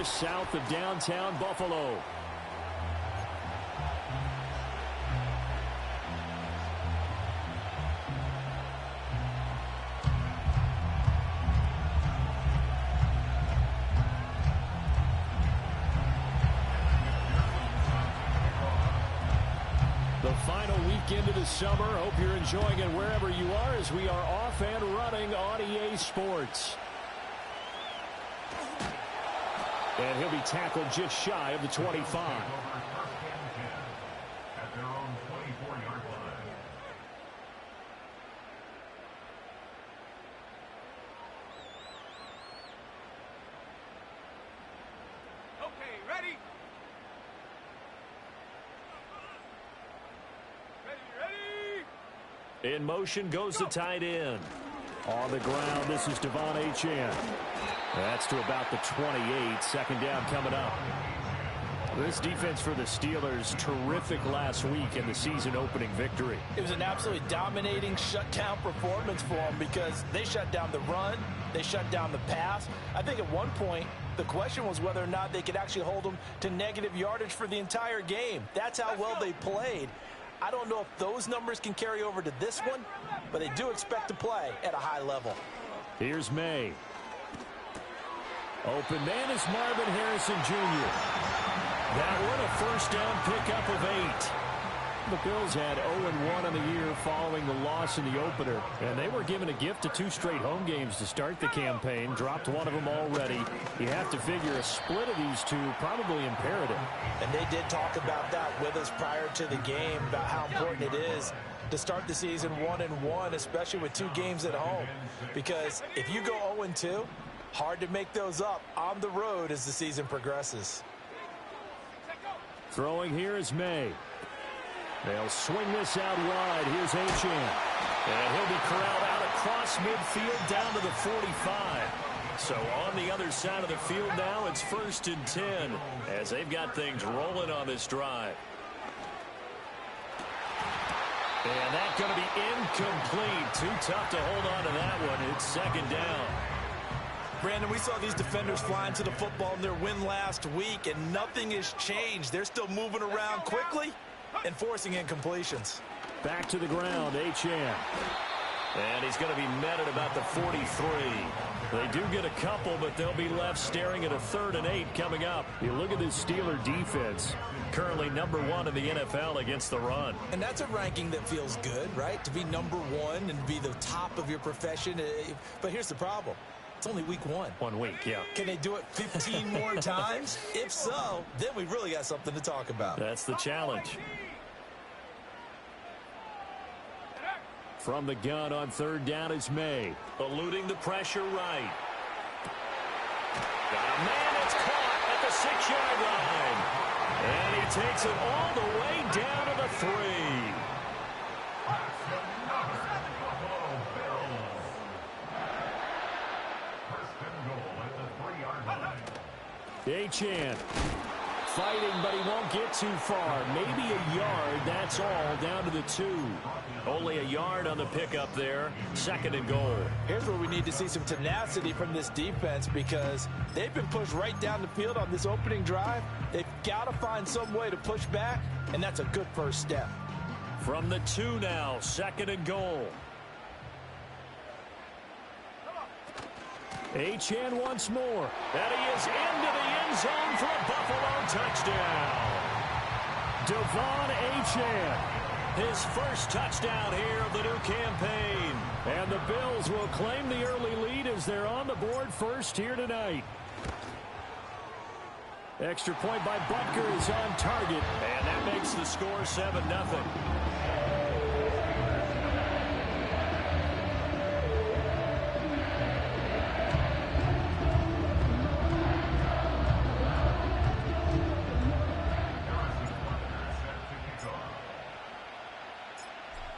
just south of downtown Buffalo. The final weekend of the summer. Hope you're enjoying it wherever you are as we are off and running on EA Sports. And he'll be tackled just shy of the 25. In motion goes the tight end. On the ground, this is Devon Achane. That's to about the 28. Second down coming up. This defense for the Steelers, terrific last week in the season-opening victory. It was an absolutely dominating shutdown performance for them because they shut down the run, they shut down the pass. I think at one point, the question was whether or not they could actually hold them to negative yardage for the entire game. That's how well they played. I don't know if those numbers can carry over to this one, but they do expect to play at a high level. Here's May. Open man is Marvin Harrison Jr. That one, a first down pickup of 8. The Bills had 0-1 on the year following the loss in the opener, and they were given a gift of 2 straight home games to start the campaign. Dropped one of them already. You have to figure a split of these two probably imperative. And they did talk about that with us prior to the game, about how important it is to start the season 1-1, especially with 2 games at home. Because if you go 0-2, hard to make those up on the road as the season progresses. Throwing here is May. They'll swing this out wide. Here's Achane. And he'll be corralled out across midfield down to the 45. So on the other side of the field now, it's 1st and 10 as they've got things rolling on this drive. And that's going to be incomplete. Too tough to hold on to that one. It's 2nd down. Brandon, we saw these defenders flying to the football in their win last week, and nothing has changed. They're still moving around quickly and forcing incompletions. Back to the ground, Achane. And he's going to be met at about the 43. They do get a couple, but they'll be left staring at a 3rd and 8 coming up. You look at this Steeler defense, currently #1 in the NFL against the run. And that's a ranking that feels good, right? To be #1 and be the top of your profession. But here's the problem. It's only week 1. 1 week, yeah. Can they do it 15 more times? If so, then we really got something to talk about. That's the challenge. From the gun on 3rd down is May. Eluding the pressure right. Got a man that's caught at the 6-yard line. And he takes it all the way down to the 3. Achane fighting, but he won't get too far. Maybe a yard, that's all, down to the 2. Only a yard on the pickup there. 2nd and goal. Here's where we need to see some tenacity from this defense because they've been pushed right down the field on this opening drive. They've got to find some way to push back, and that's a good first step. From the 2 now, 2nd and goal. Achane once more. And he is into the end zone for a Buffalo touchdown. Devon Achane, his first touchdown here of the new campaign. And the Bills will claim the early lead as they're on the board first here tonight. Extra point by Butker is on target, and that makes the score 7-0.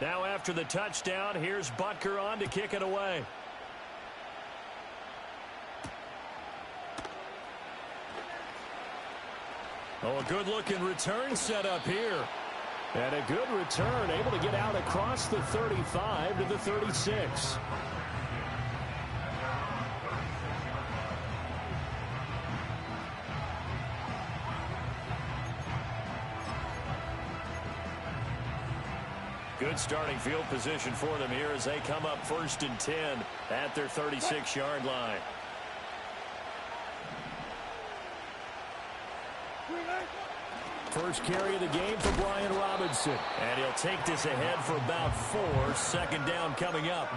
Now after the touchdown, here's Butker on to kick it away. Oh, a good-looking return set up here. And a good return, able to get out across the 35 to the 36. Good starting field position for them here as they come up 1st and 10 at their 36-yard line. First carry of the game for Brian Robinson. And he'll take this ahead for about 4. 2nd down coming up.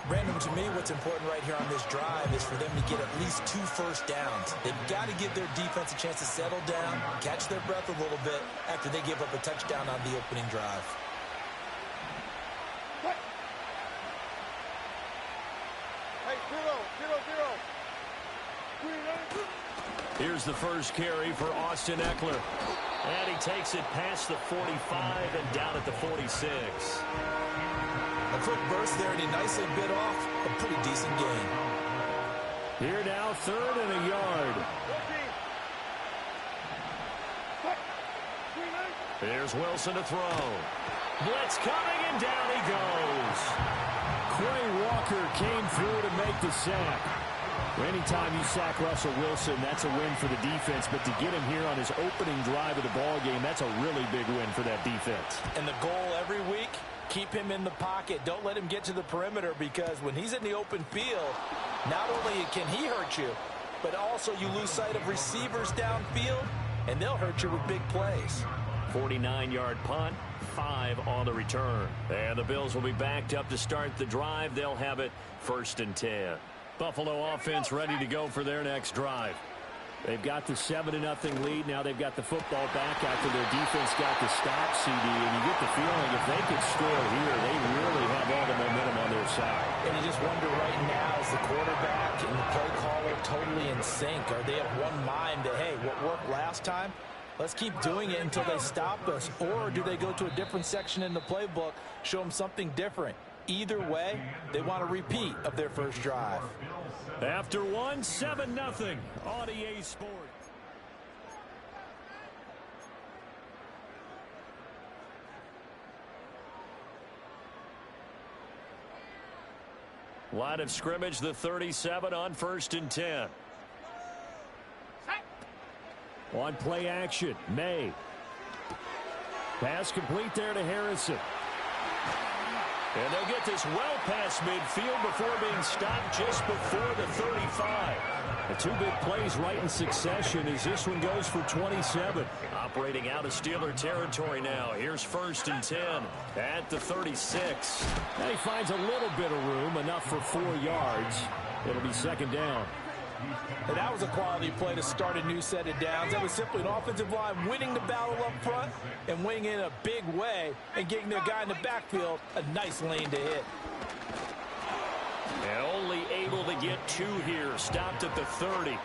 Brandon, to me, what's important right here on this drive is for them to get at least 2 first downs. They've got to give their defense a chance to settle down, catch their breath a little bit after they give up a touchdown on the opening drive. Here's the first carry for Austin Eckler. And he takes it past the 45 and down at the 46. A quick burst there, and he nicely bit off a pretty decent gain. Here now, 3rd and a yard. Here's Wilson to throw. Blitz coming, and down he goes. Quay Walker came through to make the sack. Anytime you sack Russell Wilson, that's a win for the defense. But to get him here on his opening drive of the ball game, that's a really big win for that defense. And the goal every week, keep him in the pocket. Don't let him get to the perimeter, because when he's in the open field, not only can he hurt you, but also you lose sight of receivers downfield, and they'll hurt you with big plays. 49-yard punt, 5 on the return. And the Bills will be backed up to start the drive. They'll have it 1st and 10. Buffalo offense ready to go for their next drive. They've got the 7-0 lead. Now they've got the football back after their defense got the stop, CD. And you get the feeling if they could score here, they really have all the momentum on their side. And you just wonder right now, is the quarterback and the play caller totally in sync? Are they of one mind that, hey, what worked last time, let's keep doing it until they stop us? Or do they go to a different section in the playbook, show them something different? Either way, they want a repeat of their first drive. After 1, 7-0 on EA Sports. Line of scrimmage, the 37 on 1st and 10. On play action, May. Pass complete there to Harrison. And they'll get this well past midfield before being stopped just before the 35. The 2 big plays right in succession as this one goes for 27. Operating out of Steeler territory now. Here's 1st and 10 at the 36. And he finds a little bit of room, enough for 4 yards. It'll be 2nd down. And that was a quality play to start a new set of downs. That was simply an offensive line winning the battle up front and winning in a big way and getting their guy in the backfield a nice lane to hit. And only able to get 2 here. Stopped at the 30.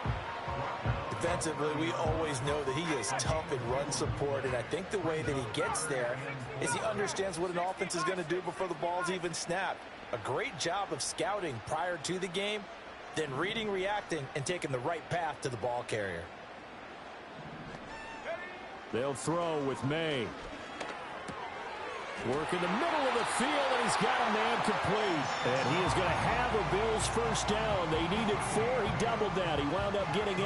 Defensively, we always know that he is tough in run support, and I think the way that he gets there is he understands what an offense is going to do before the ball's even snapped. A great job of scouting prior to the game, then reading, reacting, and taking the right path to the ball carrier. They'll throw with May. Work in the middle of the field, and he's got a man complete. And he is going to have a Bills first down. They needed 4. He doubled that. He wound up getting 8.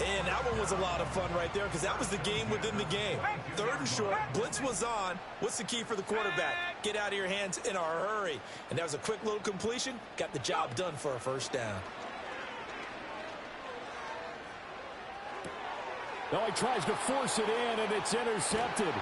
And that one was a lot of fun right there because that was the game within the game. 3rd and short, blitz was on. What's the key for the quarterback? Get out of your hands in a hurry. And that was a quick little completion. Got the job done for a first down. Now he tries to force it in, and it's intercepted.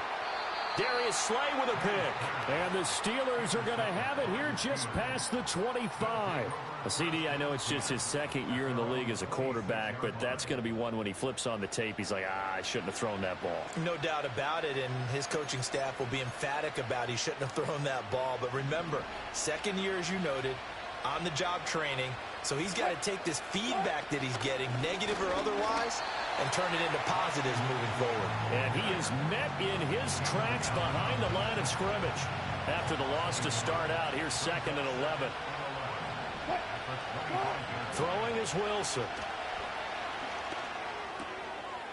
Darius Slay with a pick. And the Steelers are going to have it here just past the 25. CD, I know it's just his 2nd year in the league as a quarterback, but that's going to be one when he flips on the tape. He's like, I shouldn't have thrown that ball. No doubt about it, and his coaching staff will be emphatic about he shouldn't have thrown that ball. But remember, 2nd year, as you noted, on-the-job training, so he's got to take this feedback that he's getting, negative or otherwise, and turn it into positives moving forward. And he is met in his tracks behind the line of scrimmage. After the loss to start out, here's 2nd and 11. Throwing is Wilson.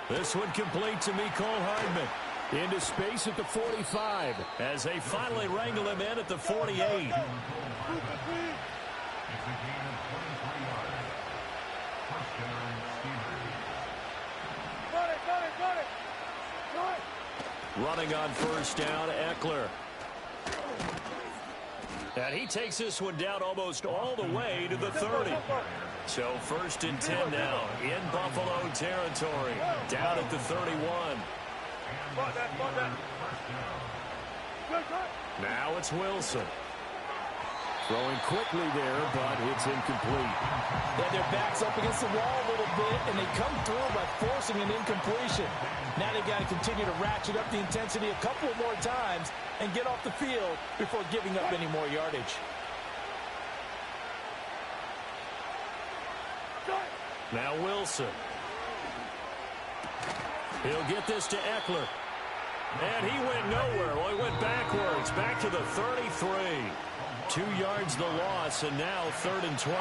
This one complete to Mecole Hardman. Into space at the 45 as they finally wrangle him in at the 48. Running on first down, Eckler. And he takes this one down almost all the way to the 30. So 1st and 10 now in Buffalo territory. Down at the 31. Now it's Wilson. Throwing quickly there, but it's incomplete. Yeah, their back's up against the wall a little bit, and they come through by forcing an incompletion. Now they've got to continue to ratchet up the intensity a couple more times and get off the field before giving up any more yardage. Now Wilson. He'll get this to Eckler. And he went nowhere. Well, he went backwards, back to the 33. 2 yards the loss, and now 3rd and 12.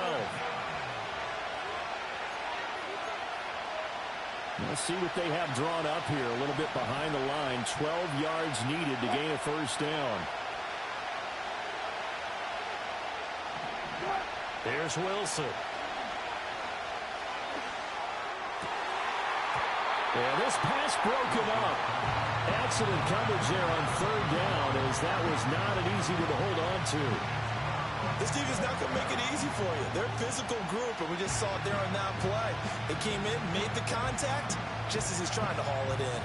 Let's see what they have drawn up here. A little bit behind the line. 12 yards needed to gain a 1st down. Here's Wilson. And this pass broken up. Excellent coverage there on 3rd down, as that was not an easy one to hold on to. This defense not going to make it easy for you. They're a physical group, and we just saw it there on that play. They came in, made the contact, just as he's trying to haul it in.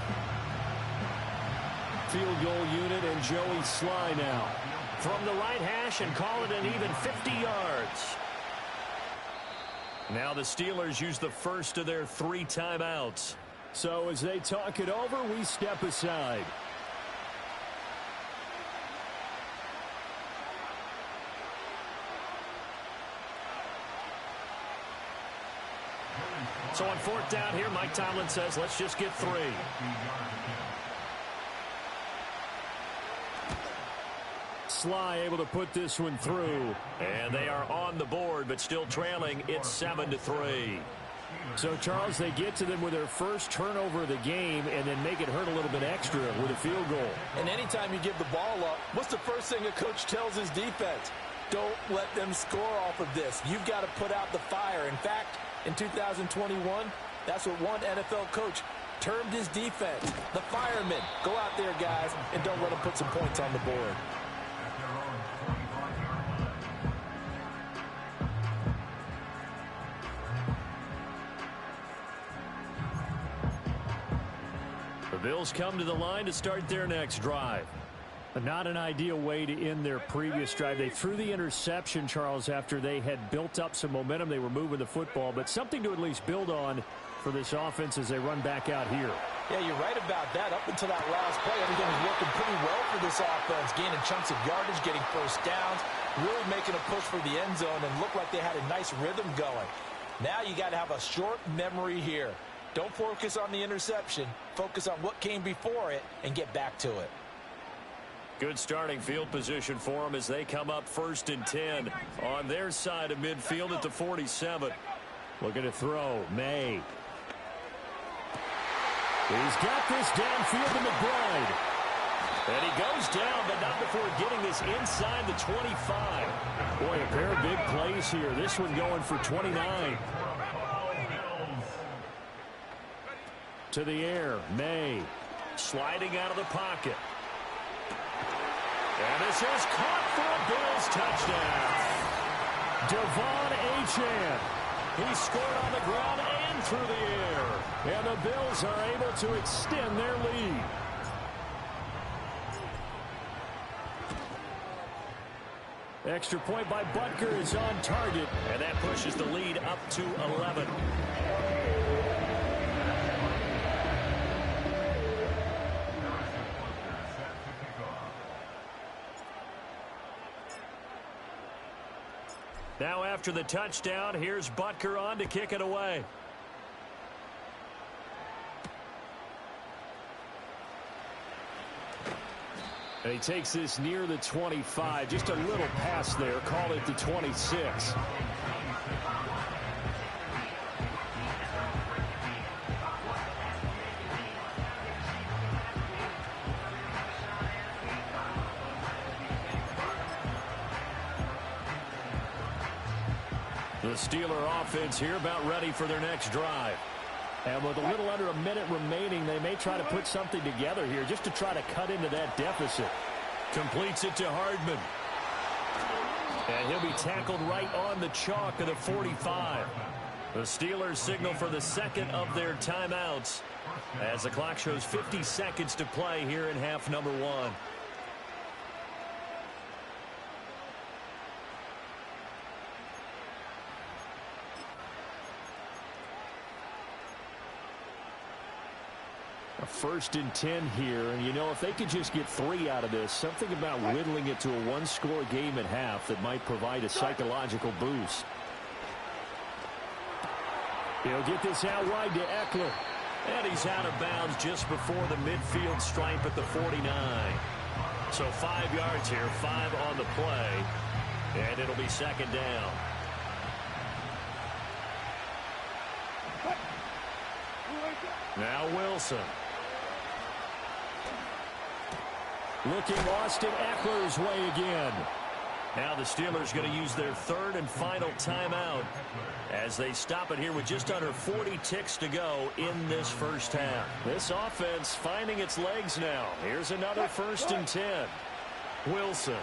Field goal unit and Joey Sly now. From the right hash and call it an even 50 yards. Now the Steelers use the first of their 3 timeouts. So as they talk it over, we step aside. So on 4th down here, Mike Tomlin says, let's just get 3. Sly able to put this one through. And they are on the board, but still trailing. It's 7-3. So, Charles, they get to them with their first turnover of the game and then make it hurt a little bit extra with a field goal. And anytime you give the ball up, what's the first thing a coach tells his defense? Don't let them score off of this. You've got to put out the fire. In fact, in 2021, that's what one NFL coach termed his defense, the firemen. Go out there, guys, and don't let them put some points on the board. The Bills come to the line to start their next drive. Not an ideal way to end their previous drive. They threw the interception, Charles, after they had built up some momentum. They were moving the football, but something to at least build on for this offense as they run back out here. Yeah, you're right about that. Up until that last play, everything was working pretty well for this offense, gaining chunks of yardage, getting first downs, really making a push for the end zone, and looked like they had a nice rhythm going. Now you got to have a short memory here. Don't focus on the interception. Focus on what came before it and get back to it. Good starting field position for them as they come up 1st and 10 on their side of midfield at the 47. Looking to throw. May. He's got this downfield to McBride. And he goes down, but not before getting this inside the 25. Boy, a pair of big plays here. This one going for 29. To the air. May. Sliding out of the pocket. And this is caught for a Bills touchdown. Devon Achane. He scored on the ground and through the air. And the Bills are able to extend their lead. Extra point by Butker is on target. And that pushes the lead up to 11. Now after the touchdown, here's Butker on to kick it away. And he takes this near the 25. Just a little pass there. Call it the 26. The Steeler offense here about ready for their next drive. And with a little under a minute remaining, they may try to put something together here just to try to cut into that deficit. Completes it to Hardman. And he'll be tackled right on the chalk of the 45. The Steelers signal for the second of their timeouts as the clock shows 50 seconds to play here in half number 1. A 1st and 10 here, and you know, if they could just get 3 out of this, something about whittling it to a one-score game at half that might provide a psychological boost. He'll get this out wide to Eckler. And he's out of bounds just before the midfield stripe at the 49. So 5 yards here, 5 on the play, and it'll be second down. Now Wilson. Looking Austin Eckler's way again. Now the Steelers going to use their 3rd and final timeout as they stop it here with just under 40 ticks to go in this first half. This offense finding its legs now. Here's another 1st and 10. Wilson.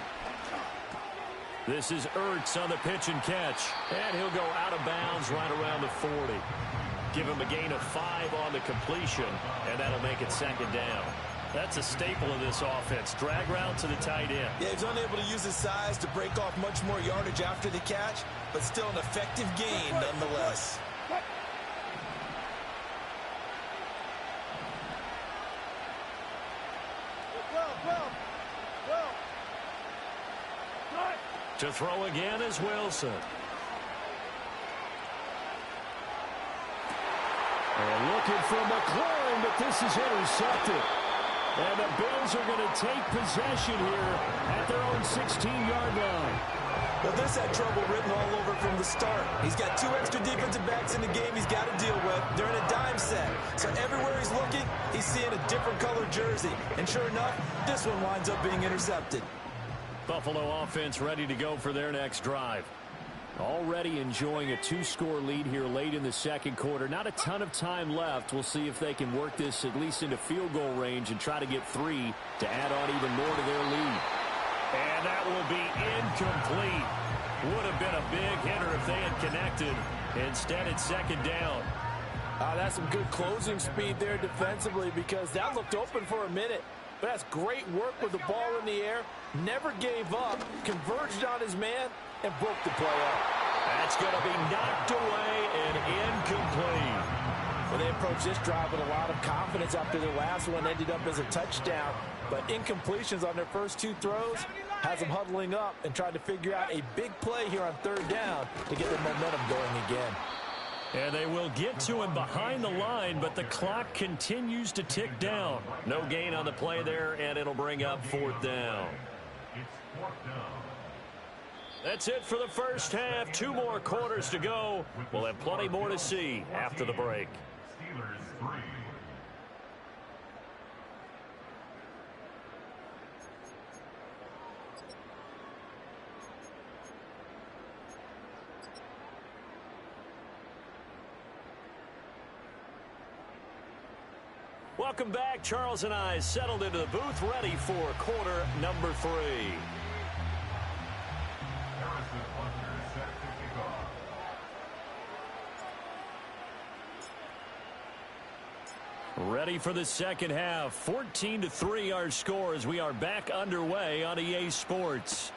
This is Ertz on the pitch and catch. And he'll go out of bounds right around the 40. Give him a gain of 5 on the completion, and that'll make it second down. That's a staple of this offense. Drag route to the tight end. Yeah, he's unable to use his size to break off much more yardage after the catch, but still an effective gain nonetheless. To throw again is Wilson. And looking for McLaurin, but this is intercepted. And the Bills are going to take possession here at their own 16-yard line. Well, this had trouble written all over from the start. He's got 2 extra defensive backs in the game he's got to deal with. They're in a dime set. So everywhere he's looking, he's seeing a different colored jersey. And sure enough, this one winds up being intercepted. Buffalo offense ready to go for their next drive. Already enjoying a 2-score lead here late in the second quarter. Not a ton of time left. We'll see if they can work this at least into field goal range and try to get 3 to add on even more to their lead. And that will be incomplete. Would have been a big hitter if they had connected. Instead, it's second down. That's some good closing speed there defensively because that looked open for a minute. But that's great work with the ball in the air. Never gave up. Converged on his man and broke the play up. That's going to be knocked away and incomplete. Well, they approached this drive with a lot of confidence after their last one ended up as a touchdown. But incompletions on their first 2 throws has them huddling up and trying to figure out a big play here on 3rd down to get their momentum going again. And they will get to him behind the line, but the clock continues to tick down. No gain on the play there, and it'll bring up 4th down. That's it for the first half. 2 more quarters to go. We'll have plenty more to see after the break. Welcome back. Charles and I settled into the booth, ready for quarter number 3. Ready for the second half. 14-3 our score as we are back underway on EA Sports.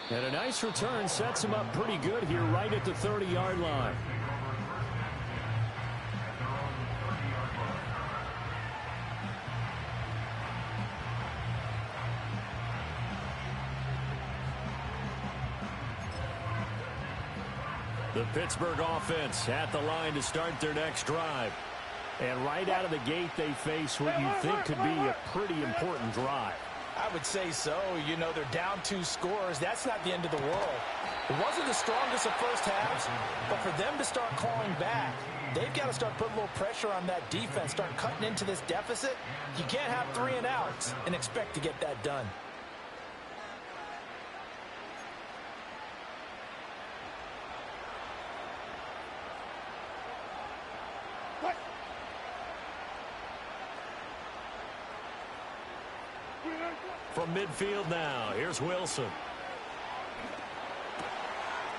And a nice return sets him up pretty good here right at the 30-yard line. The Pittsburgh offense at the line to start their next drive. And right out of the gate, they face what you think could be a pretty important drive. I would say so. You know, they're down 2 scores. That's not the end of the world. It wasn't the strongest of first halves, but for them to start clawing back, they've got to start putting a little pressure on that defense, start cutting into this deficit. You can't have 3 and outs and expect to get that done. From midfield now, here's Wilson.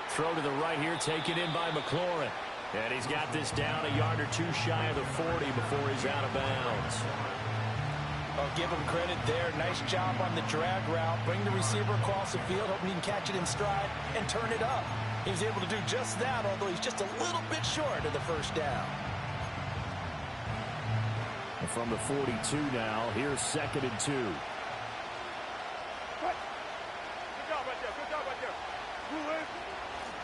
Throw to the right here, taken in by McLaurin. And he's got this down a yard or two shy of the 40 before he's out of bounds. I'll give him credit there. Nice job on the drag route. Bring the receiver across the field, hoping he can catch it in stride and turn it up. He was able to do just that, although he's just a little bit short of the first down. And from the 42 now, here's 2nd and 2.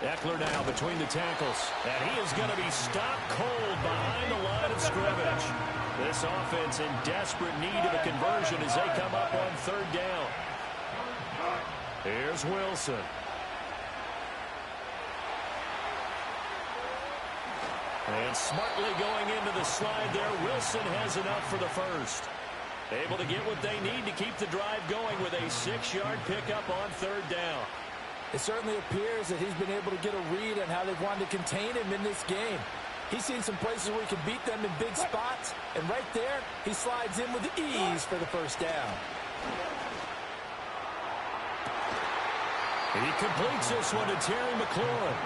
Eckler now between the tackles, and he is going to be stopped cold behind the line of scrimmage. This offense in desperate need of a conversion as they come up on 3rd down. Here's Wilson. And smartly going into the slide there, Wilson has enough for the first. Able to get what they need to keep the drive going with a 6-yard pickup on 3rd down. It certainly appears that he's been able to get a read on how they've wanted to contain him in this game. He's seen some places where he can beat them in big spots, and right there, he slides in with ease for the first down. He completes this one to Terry McLaurin.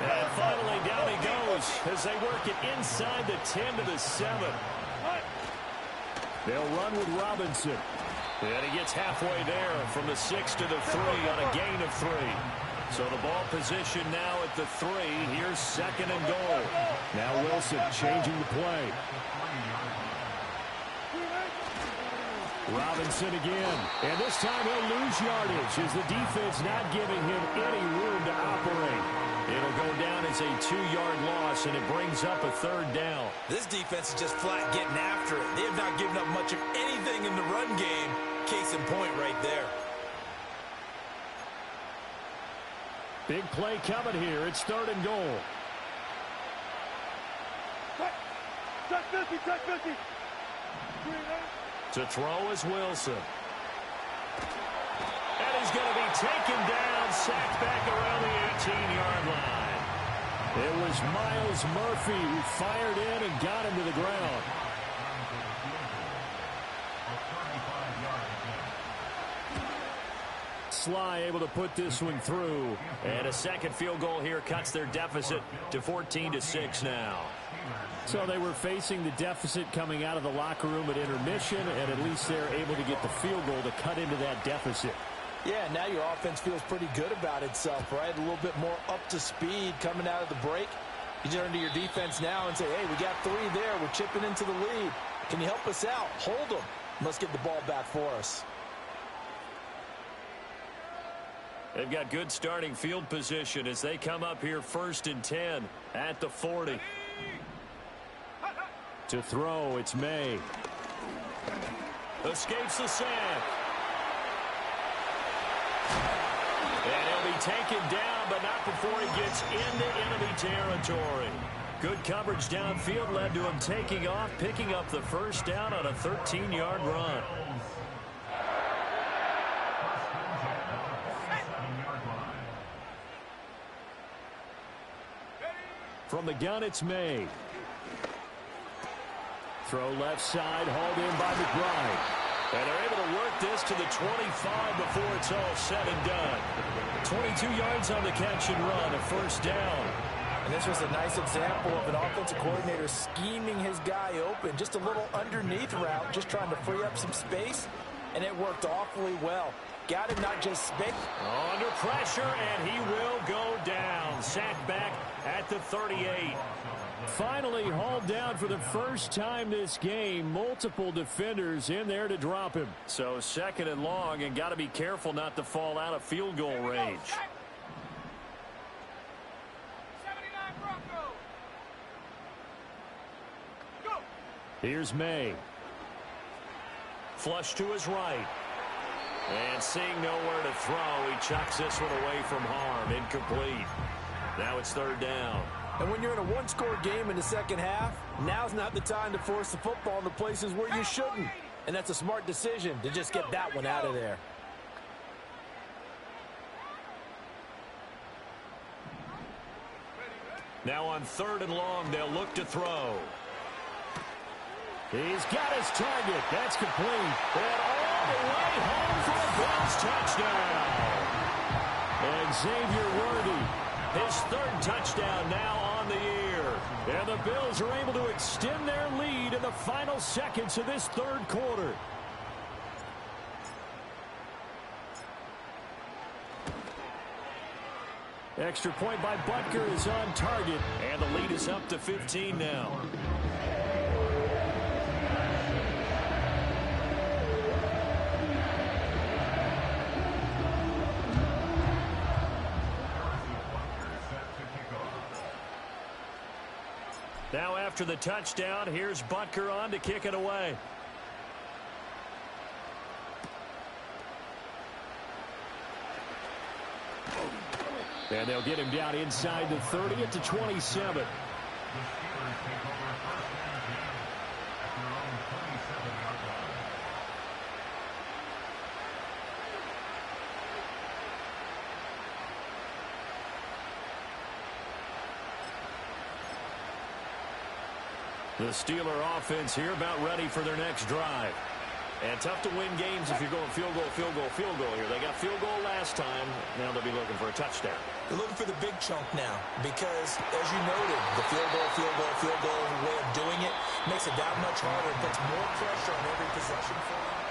And finally down he goes as they work it inside the 10 to the 7. They'll run with Robinson. And he gets halfway there from the 6 to the 3 on a gain of 3. So the ball position now at the 3. Here's 2nd and goal. Now Wilson changing the play. Robinson again. And this time he'll lose yardage as the defense not giving him any room to operate. It'll go down as a 2-yard loss, and it brings up a 3rd down. This defense is just flat getting after it. They have not given up much of anything in the run game. Case in point right there. Big play coming here. It's 3rd and goal. To throw is Wilson. And he's going to be taken down, sacked back around the 18-yard line. It was Myles Murphy who fired in and got him to the ground. Sly able to put this one through. And a 2nd field goal here cuts their deficit to 14-6 now. So they were facing the deficit coming out of the locker room at intermission, and at least they're able to get the field goal to cut into that deficit. Yeah, now your offense feels pretty good about itself, right? A little bit more up to speed coming out of the break. You turn to your defense now and say, hey, we got 3 there. We're chipping into the lead. Can you help us out? Hold them. Let's get the ball back for us. They've got good starting field position as they come up here 1st and 10 at the 40. To throw, it's May. Escapes the sack. And he'll be taken down, but not before he gets into enemy territory. Good coverage downfield led to him taking off, picking up the 1st down on a 13-yard run. From the gun, it's May. Throw left side, hauled in by McBride. And they're able to work this to the 25 before it's all said and done. 22 yards on the catch and run, a 1st down. And this was a nice example of an offensive coordinator scheming his guy open. Just a little underneath route, just trying to free up some space. And it worked awfully well. Got him not just space. Under pressure, and he will go down. Sacked back at the 38. Finally hauled down for the first time this game. Multiple defenders in there to drop him. So 2nd and long, and got to be careful not to fall out of field goal range. Here's May. Flush to his right. And seeing nowhere to throw, he chucks this one away from harm. Incomplete. Now it's 3rd down. And when you're in a 1-score game in the 2nd half, now's not the time to force the football in the places where you shouldn't. And that's a smart decision to just get that one out of there. Now on 3rd and long, they'll look to throw. He's got his target. That's complete. And all the way home for a Bills touchdown. And Xavier Worthy, his third touchdown now on the year. And the Bills are able to extend their lead in the final seconds of this third quarter. Extra point by Butker is on target, and the lead is up to 15 now. Now after the touchdown, here's Butker on to kick it away. And they'll get him down inside the 30 at the 27. The Steeler offense here about ready for their next drive. And tough to win games if you're going field goal, field goal, field goal here. They got field goal last time. Now they'll be looking for a touchdown. They're looking for the big chunk now because, as you noted, the field goal way of doing it makes it that much harder. It puts more pressure on every possession for them.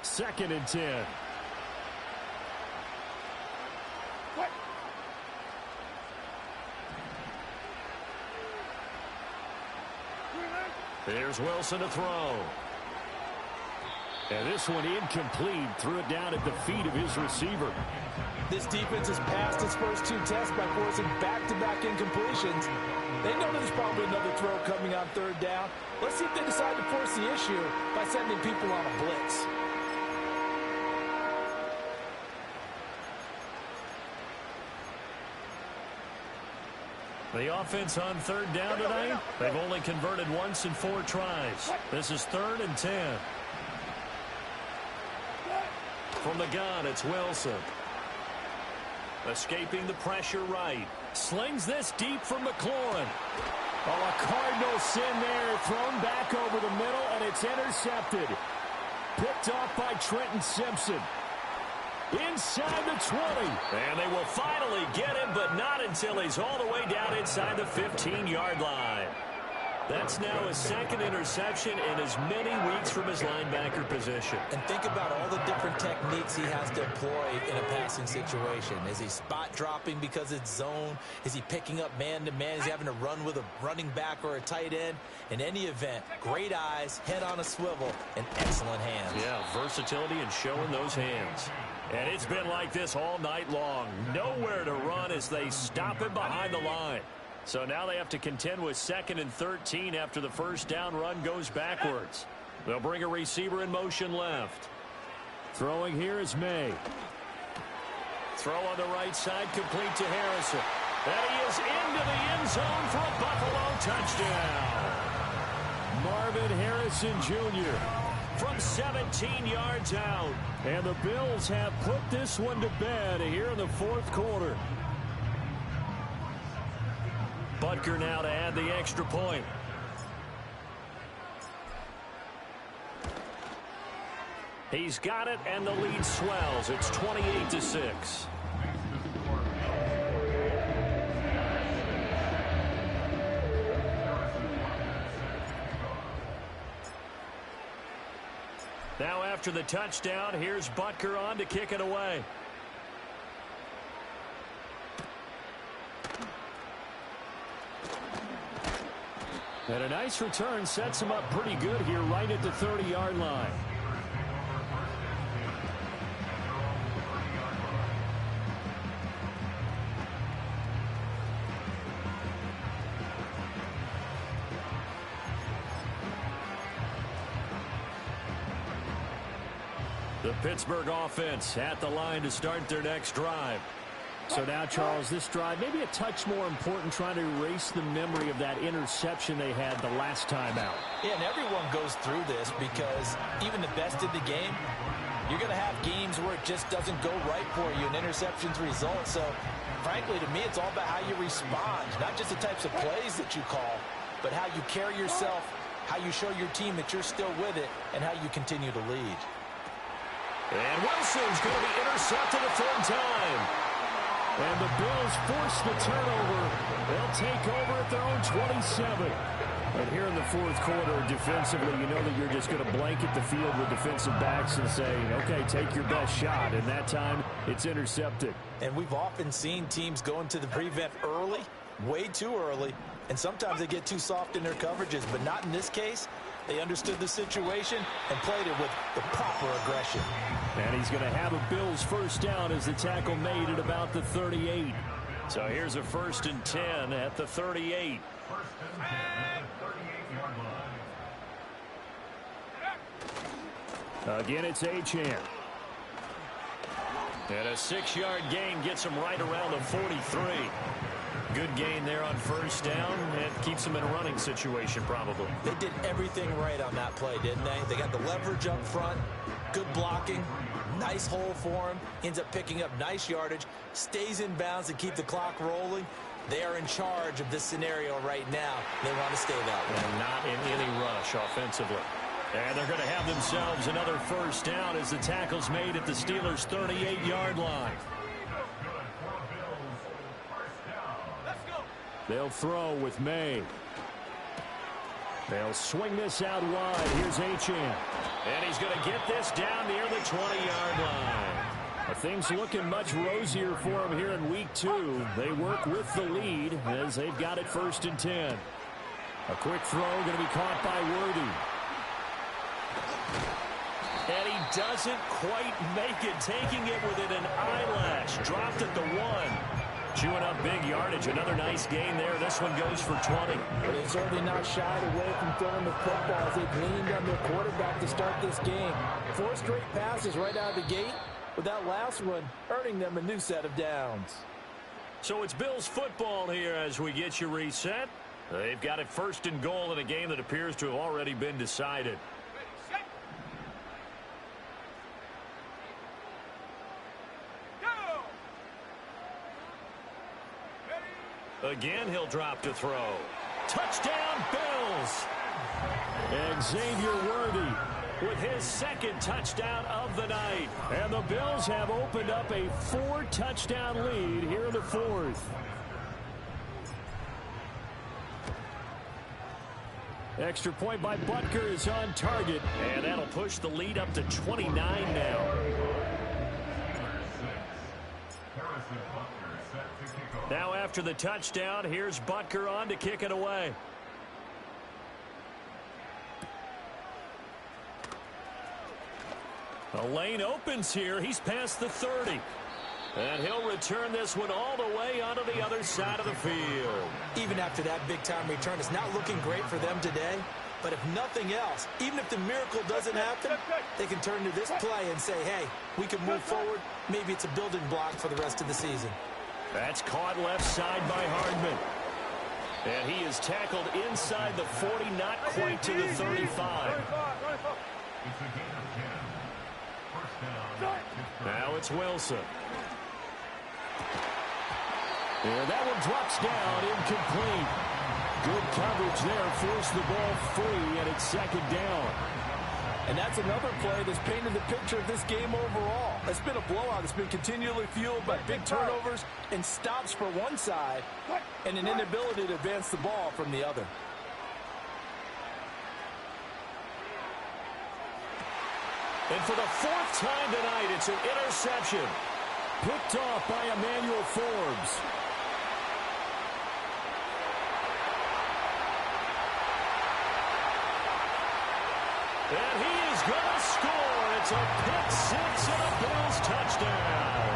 Second and 10. There's Wilson to throw. And this one incomplete. Threw it down at the feet of his receiver. This defense has passed its first two tests by forcing back-to-back incompletions. They know there's probably another throw coming on third down. Let's see if they decide to force the issue by sending people on a blitz. The offense on third down tonight, they've only converted once in 4 tries. This is 3rd and 10. From the gun, it's Wilson. Escaping the pressure right. Slings this deep from McLaurin. Oh, a Cardinal sin there. Thrown back over the middle, and it's intercepted. Picked off by Trenton Simpson. Inside the 20. And they will finally get him, but not until he's all the way down inside the 15-yard line. That's now his second interception in as many weeks from his linebacker position. And think about all the different techniques he has to employ in a passing situation. Is he spot dropping because it's zone? Is he picking up man-to-man? Is he having to run with a running back or a tight end? In any event, great eyes, head on a swivel, and excellent hands. Yeah, versatility and showing those hands. And it's been like this all night long. Nowhere to run as they stop him behind the line. So now they have to contend with 2nd and 13 after the first down run goes backwards. They'll bring a receiver in motion left. Throwing here is May. Throw on the right side, complete to Harrison. And he is into the end zone for a Buffalo touchdown. Marvin Harrison Jr. from 17 yards out. And the Bills have put this one to bed here in the 4th quarter. Butker now to add the extra point. He's got it, and the lead swells. It's 28-6. Now after the touchdown, here's Butker on to kick it away. And a nice return sets him up pretty good here right at the 30-yard line. The Pittsburgh offense at the line to start their next drive. So now, Charles, this drive maybe a touch more important, trying to erase the memory of that interception they had the last time out. Yeah, and everyone goes through this because even the best in the game, You're going to have games where it just doesn't go right for you and interceptions result. So, frankly, to me, it's all about how you respond, not just the types of plays that you call, but how you carry yourself, how you show your team that you're still with it, and how you continue to lead. And Wilson's going to be intercepted a third time. And the Bills force the turnover. They'll take over at their own 27. And here in the fourth quarter, defensively, you know that you're just going to blanket the field with defensive backs and say, okay, take your best shot. And that time, it's intercepted. And we've often seen teams go into the prevent early, way too early, and sometimes they get too soft in their coverages. But not in this case. They understood the situation and played it with the proper aggression. And he's going to have a Bills first down as the tackle made at about the 38. So here's a 1st and 10 at the 38. Again, it's Achane. And a 6-yard gain gets him right around the 43. Good gain there on first down. It keeps him in a running situation, probably. They did everything right on that play, didn't they? They got the leverage up front, good blocking, nice hole for him. Ends up picking up nice yardage, stays in bounds to keep the clock rolling. They are in charge of this scenario right now. They want to stay that way. And not in any rush offensively. And they're going to have themselves another first down as the tackle's made at the Steelers' 38-yard line. They'll throw with May. They'll swing this out wide. Here's Achane. And he's going to get this down near the 20-yard line. Things looking much rosier for him here in week 2. They work with the lead as they've got it 1st and 10. A quick throw going to be caught by Worthy. And he doesn't quite make it, taking it within an eyelash. Dropped at the 1. Chewing up big yardage. Another nice gain there. This one goes for 20. But they've certainly not shied away from throwing the football as they've leaned on their quarterback to start this game. 4 straight passes right out of the gate, with that last one earning them a new set of downs. So it's Bills football here as we get you reset. They've got it 1st and goal in a game that appears to have already been decided. Again, he'll drop to throw. Touchdown, Bills! And Xavier Worthy with his 2nd touchdown of the night. And the Bills have opened up a 4-touchdown lead here in the 4th. Extra point by Butker is on target. And that'll push the lead up to 29 now. Now after the touchdown, here's Butker on to kick it away. The lane opens here. He's past the 30. And he'll return this one all the way onto the other side of the field. Even after that big-time return, it's not looking great for them today. But if nothing else, even if the miracle doesn't happen, they can turn to this play and say, hey, we can move forward. Maybe it's a building block for the rest of the season. That's caught left side by Hardman. And he is tackled inside the 40, not quite to the 35. Now it's Wilson. And that one drops down, incomplete. Good coverage there, forced the ball free, and it's 2nd down. And that's another play that's painted the picture of this game overall. It's been a blowout. It's been continually fueled by big turnovers and stops for one side and an inability to advance the ball from the other. And for the 4th time tonight, it's an interception. Picked off by Emmanuel Forbes. And he is going to score. It's a pick-6 and a Bills touchdown.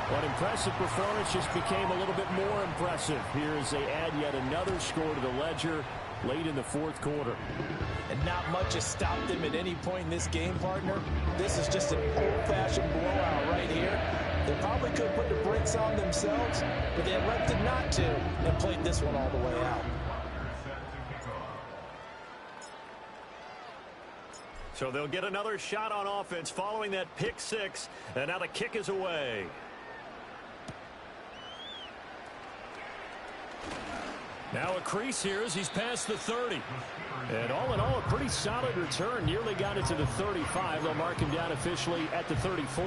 What impressive performance just became a little bit more impressive here as they add yet another score to the ledger late in the 4th quarter. And not much has stopped them at any point in this game, partner. This is just an old-fashioned blowout right here. They probably could put the brakes on themselves, but they elected not to and played this one all the way out. So they'll get another shot on offense following that pick six. And now the kick is away. Now a crease here as he's past the 30. And all in all, a pretty solid return. Nearly got it to the 35. They'll mark him down officially at the 34.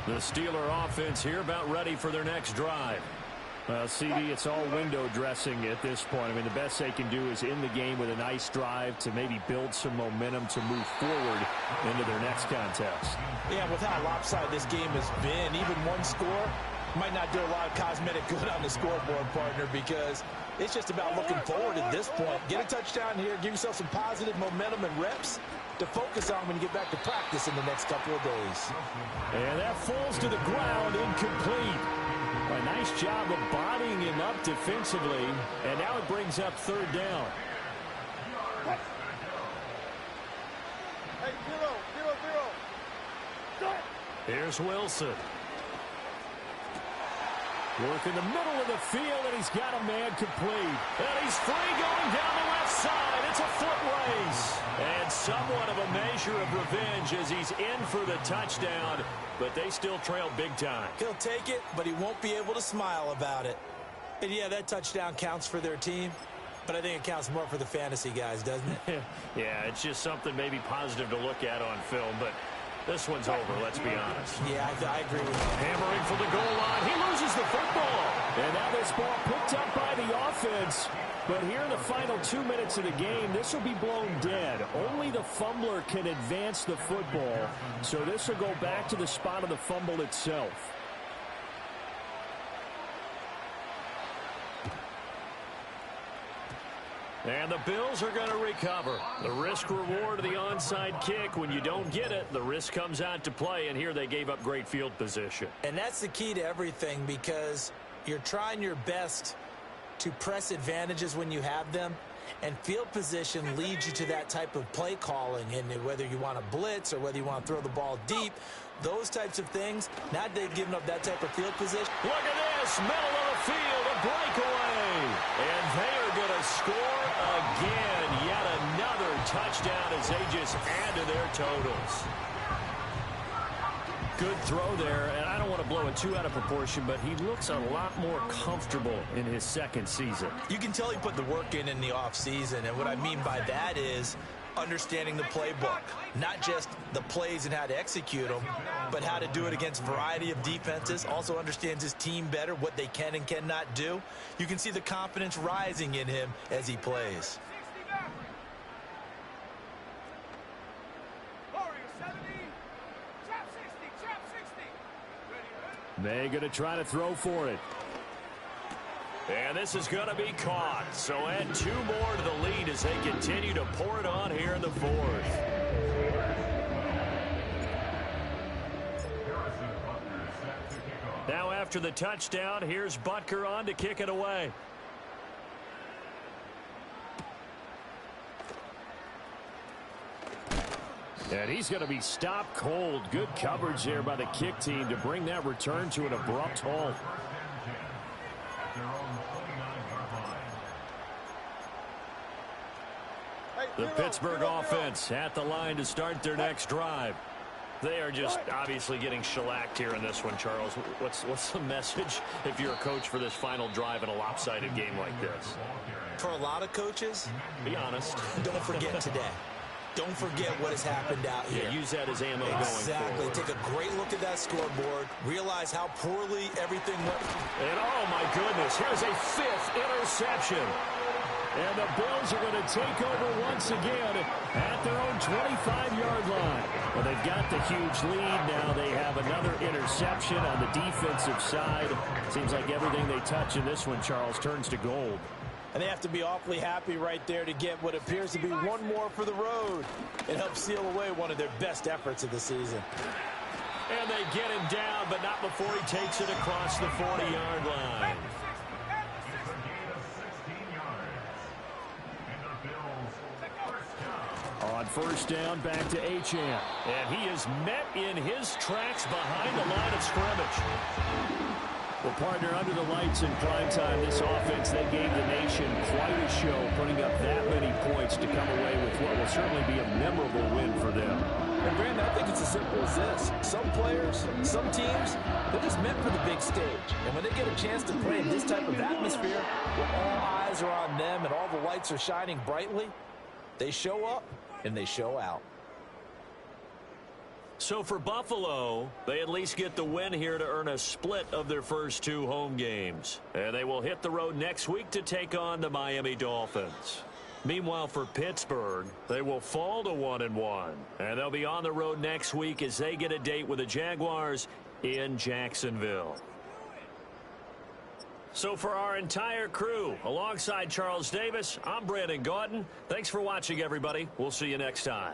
The Steeler offense here about ready for their next drive. Well, CD, it's all window dressing at this point. I mean, the best they can do is in the game with a nice drive to maybe build some momentum to move forward into their next contest. Yeah, with how lopsided this game has been, even one score might not do a lot of cosmetic good on the scoreboard, partner, because it's just about looking forward at this point. Get a touchdown here, give yourself some positive momentum and reps to focus on when you get back to practice in the next couple of days. And that falls to the ground, incomplete. A nice job of bodying him up defensively, and now it brings up third down. Hey, zero. Here's Wilson. Work in the middle of the field, and he's got a man complete. And he's free going down the left side. It's a foot race. And somewhat of a measure of revenge as he's in for the touchdown, but they still trail big time. He'll take it, but he won't be able to smile about it. And yeah, that touchdown counts for their team, but I think it counts more for the fantasy guys, doesn't it? Yeah, it's just something maybe positive to look at on film, but this one's over, let's be honest. Yeah, I agree with you. Hammering for the goal line. He loses the football. And now this ball picked up by the offense. But here in the final 2 minutes of the game, this will be blown dead. Only the fumbler can advance the football. So this will go back to the spot of the fumble itself. And the Bills are going to recover. The risk-reward of the onside kick. When you don't get it, the risk comes out to play, and here they gave up great field position. And that's the key to everything, because you're trying your best to press advantages when you have them, and field position leads you to that type of play calling. And whether you want to blitz or whether you want to throw the ball deep, those types of things, now they've given up that type of field position. Look at this, middle of the field, a breakaway. And they are going to score again. Yet another touchdown as they just add to their totals. Good throw there, and I don't want to blow it too out of proportion, but he looks a lot more comfortable in his second season. You can tell he put the work in the offseason, and what I mean by that is understanding the playbook, not just the plays and how to execute them, but how to do it against a variety of defenses. Also understands his team better, what they can and cannot do. You can see the confidence rising in him as he plays. They're going to try to throw for it. And this is going to be caught. So add 2 more to the lead as they continue to pour it on here in the fourth. Now after the touchdown, here's Butker on to kick it away. And he's going to be stopped cold. Good coverage there by the kick team to bring that return to an abrupt halt. The Pittsburgh offense at the line to start their next drive. They are just obviously getting shellacked here in this one, Charles. What's the message if you're a coach for this final drive in a lopsided game like this? For a lot of coaches, be honest. Don't forget today. Don't forget what has happened out here. Yeah, use that as ammo going Exactly. forward. Take a great look at that scoreboard. Realize how poorly everything went. And oh my goodness, here's a 5th interception. And the Bills are going to take over once again at their own 25-yard line. Well, they've got the huge lead now. They have another interception on the defensive side. Seems like everything they touch in this one, Charles, turns to gold. And they have to be awfully happy right there to get what appears to be one more for the road. It helps seal away one of their best efforts of the season. And they get him down, but not before he takes it across the 40-yard line. On first down, back to Achane. And he is met in his tracks behind the line of scrimmage. Well, partner, under the lights in primetime, this offense, they gave the nation quite a show, putting up that many points to come away with what will certainly be a memorable win for them. And, Brandon, I think it's as simple as this. Some players, some teams, they're just meant for the big stage. And when they get a chance to play in this type of atmosphere, where all eyes are on them and all the lights are shining brightly, they show up and they show out. So for Buffalo, they at least get the win here to earn a split of their first 2 home games. And they will hit the road next week to take on the Miami Dolphins. Meanwhile, for Pittsburgh, they will fall to 1-1. And they'll be on the road next week as they get a date with the Jaguars in Jacksonville. So for our entire crew, alongside Charles Davis, I'm Brandon Gaudin. Thanks for watching, everybody. We'll see you next time.